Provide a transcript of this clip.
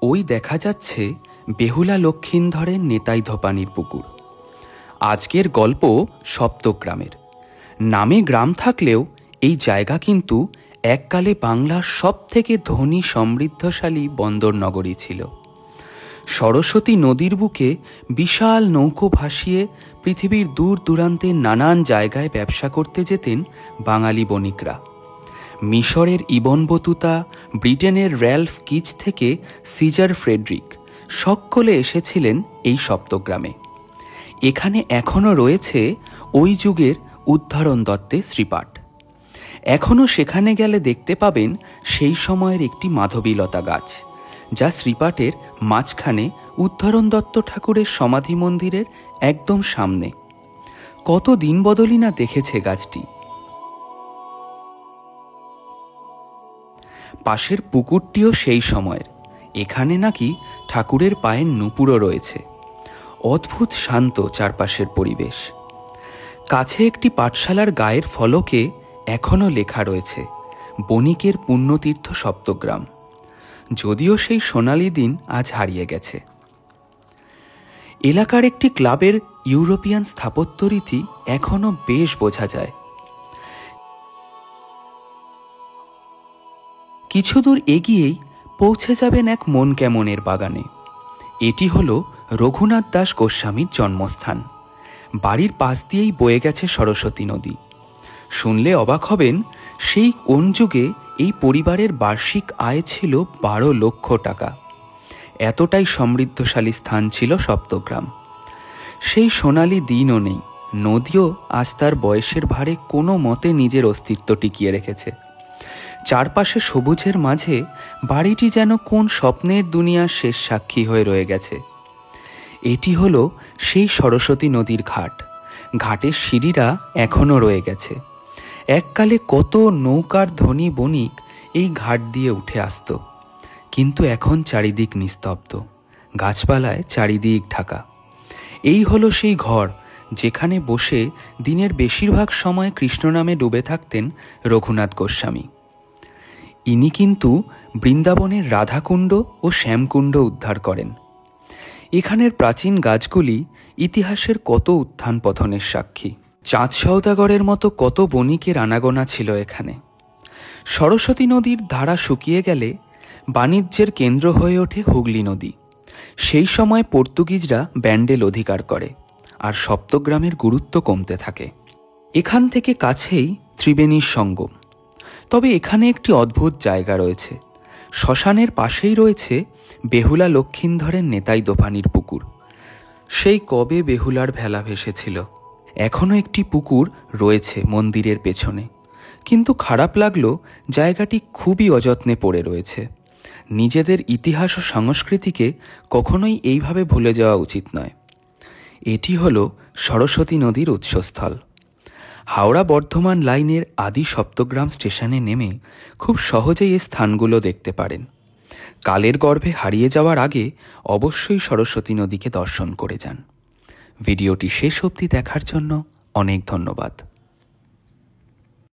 ওই দেখা যাচ্ছে বেহুলা লক্ষিন্দরের নেতাই ধোপানির পুকুর। আজকের গল্প সপ্তগ্রামের। নামে গ্রাম থাকলেও এই জায়গা কিন্তু এককালে বাংলার সবথেকে ধনী সমৃদ্ধশালী বন্দর নগরী ছিল। সরস্বতী নদীর বুকে বিশাল নৌকো ভাসিয়ে পৃথিবীর দূর দূরান্তের নানান জায়গায় ব্যবসা করতে যেতেন বাঙালি বণিকরা। মিশরের ইবন বতুতা, ব্রিটেনের র্যালফ কিচ থেকে সিজার ফ্রেডরিক সকলে এসেছিলেন এই সপ্তগ্রামে। এখানে এখনও রয়েছে ওই যুগের উদ্ধরণ দত্তের শ্রীপাঠ। এখনও সেখানে গেলে দেখতে পাবেন সেই সময়ের একটি মাধবীলতা গাছ, যা শ্রীপাঠের মাঝখানে উদ্ধরণ দত্ত ঠাকুরের সমাধি মন্দিরের একদম সামনে। কত দিন বদলি না দেখেছে গাছটি। পাশের পুকুরটিও সেই সময়ের। এখানে নাকি ঠাকুরের পায়ের নুপুরও রয়েছে। অদ্ভুত শান্ত চারপাশের পরিবেশ। কাছে একটি পাঠশালার গায়ের ফলকে এখনও লেখা রয়েছে বণিকের পুণ্যতীর্থ সপ্তগ্রাম, যদিও সেই সোনালি দিন আজ হারিয়ে গেছে। এলাকার একটি ক্লাবের ইউরোপিয়ান স্থাপত্যরীতি এখনও বেশ বোঝা যায়। কিছু দূর এগিয়েই পৌঁছে যাবেন এক মন কেমনের বাগানে। এটি হল রঘুনাথ দাস গোস্বামীর জন্মস্থান। বাড়ির পাশ দিয়েই বয়ে গেছে সরস্বতী নদী। শুনলে অবাক হবেন, সেই কোন যুগে এই পরিবারের বার্ষিক আয় ছিল 12 লক্ষ টাকা। এতটাই সমৃদ্ধশালী স্থান ছিল সপ্তগ্রাম। সেই সোনালি দিনও নেই। নদীও আজ তার বয়সের ভারে কোনো মতে নিজের অস্তিত্ব টিকিয়ে রেখেছে। চারপাশে সবুজের মাঝে বাড়িটি যেন কোন স্বপ্নের দুনিয়ার শেষ সাক্ষী হয়ে রয়ে গেছে। এটি হলো সেই সরস্বতী নদীর ঘাট। ঘাটের সিঁড়িরা এখনও রয়ে গেছে। এককালে কত নৌকার ধনী বণিক এই ঘাট দিয়ে উঠে আসত, কিন্তু এখন চারিদিক নিস্তব্ধ, গাছপালায় চারিদিক ঢাকা। এই হলো সেই ঘর যেখানে বসে দিনের বেশিরভাগ সময় কৃষ্ণ নামে ডুবে থাকতেন রঘুনাথ গোস্বামী। ইনি কিন্তু বৃন্দাবনের রাধাকুণ্ড ও শ্যামকুণ্ড উদ্ধার করেন। এখানের প্রাচীন গাছগুলি ইতিহাসের কত উত্থান পতনের সাক্ষী। চাঁদ সওদাগরের মতো কত বণিকের আনাগোনা ছিল এখানে। সরস্বতী নদীর ধারা শুকিয়ে গেলে বাণিজ্যের কেন্দ্র হয়ে ওঠে হুগলি নদী। সেই সময় পর্তুগিজরা ব্যান্ডেল অধিকার করে, আর সপ্তগ্রামের গুরুত্ব কমতে থাকে। এখান থেকে কাছেই ত্রিবেণীর সঙ্গম। তবে এখানে একটি অদ্ভুত জায়গা রয়েছে। শ্মশানের পাশেই রয়েছে বেহুলা লক্ষিন্দরের নেতাই দোপানির পুকুর। সেই কবে বেহুলার ভেলা ভেসেছিল। এখনও একটি পুকুর রয়েছে মন্দিরের পেছনে, কিন্তু খারাপ লাগলো জায়গাটি খুবই অযত্নে পড়ে রয়েছে। নিজেদের ইতিহাস ও সংস্কৃতিকে কখনোই এইভাবে ভুলে যাওয়া উচিত নয়। এটি হলো সরস্বতী নদীর উৎসস্থল। হাওড়া বর্ধমান লাইনের আদি সপ্তগ্রাম স্টেশনে নেমে খুব সহজেই এই স্থানগুলো দেখতে পারেন। কালের গর্ভে হারিয়ে যাওয়ার আগে অবশ্যই সরস্বতী নদীকে দর্শন করে যান। ভিডিওটি শেষ অবধি দেখার জন্য অনেক ধন্যবাদ।